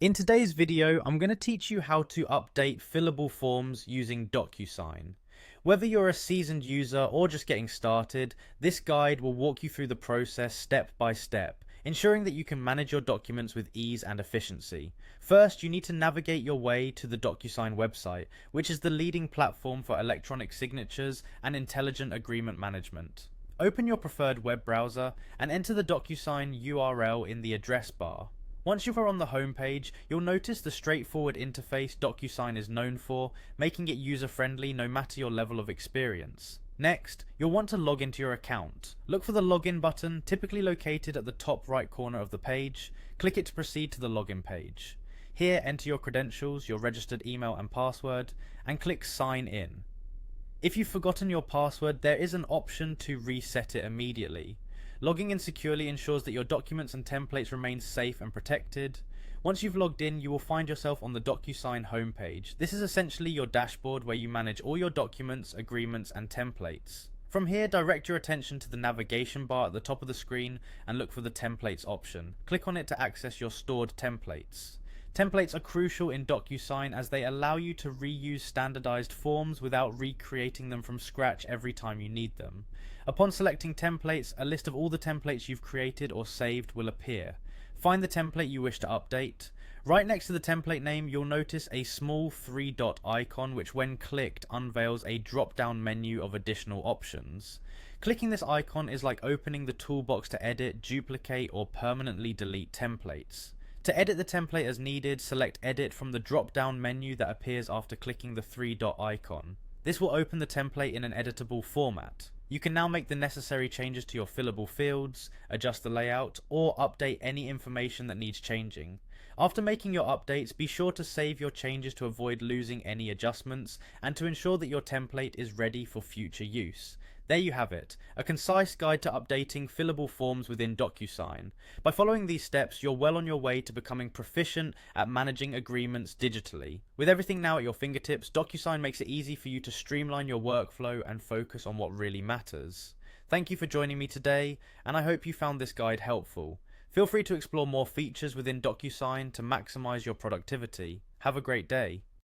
In today's video, I'm going to teach you how to update fillable forms using Docusign. Whether you're a seasoned user or just getting started, this guide will walk you through the process step by step, ensuring that you can manage your documents with ease and efficiency. First, you need to navigate your way to the Docusign website, which is the leading platform for electronic signatures and intelligent agreement management. Open your preferred web browser and enter the Docusign URL in the address bar. Once you are on the home page, you'll notice the straightforward interface Docusign is known for, making it user-friendly no matter your level of experience. Next, you'll want to log into your account. Look for the login button, typically located at the top right corner of the page. Click it to proceed to the login page. Here, enter your credentials, your registered email and password, and click Sign In. If you've forgotten your password, there is an option to reset it immediately. Logging in securely ensures that your documents and templates remain safe and protected. Once you've logged in, you will find yourself on the Docusign homepage. This is essentially your dashboard where you manage all your documents, agreements, and templates. From here, direct your attention to the navigation bar at the top of the screen and look for the Templates option. Click on it to access your stored templates. Templates are crucial in Docusign as they allow you to reuse standardized forms without recreating them from scratch every time you need them. Upon selecting templates, a list of all the templates you've created or saved will appear. Find the template you wish to update. Right next to the template name, you'll notice a small three-dot icon which when clicked unveils a drop-down menu of additional options. Clicking this icon is like opening the toolbox to edit, duplicate, or permanently delete templates. To edit the template as needed, select Edit from the drop-down menu that appears after clicking the three-dot icon. This will open the template in an editable format. You can now make the necessary changes to your fillable fields, adjust the layout, or update any information that needs changing. After making your updates, be sure to save your changes to avoid losing any adjustments and to ensure that your template is ready for future use. There you have it, a concise guide to updating fillable forms within Docusign. By following these steps, you're well on your way to becoming proficient at managing agreements digitally. With everything now at your fingertips, Docusign makes it easy for you to streamline your workflow and focus on what really matters. Thank you for joining me today, and I hope you found this guide helpful. Feel free to explore more features within Docusign to maximize your productivity. Have a great day.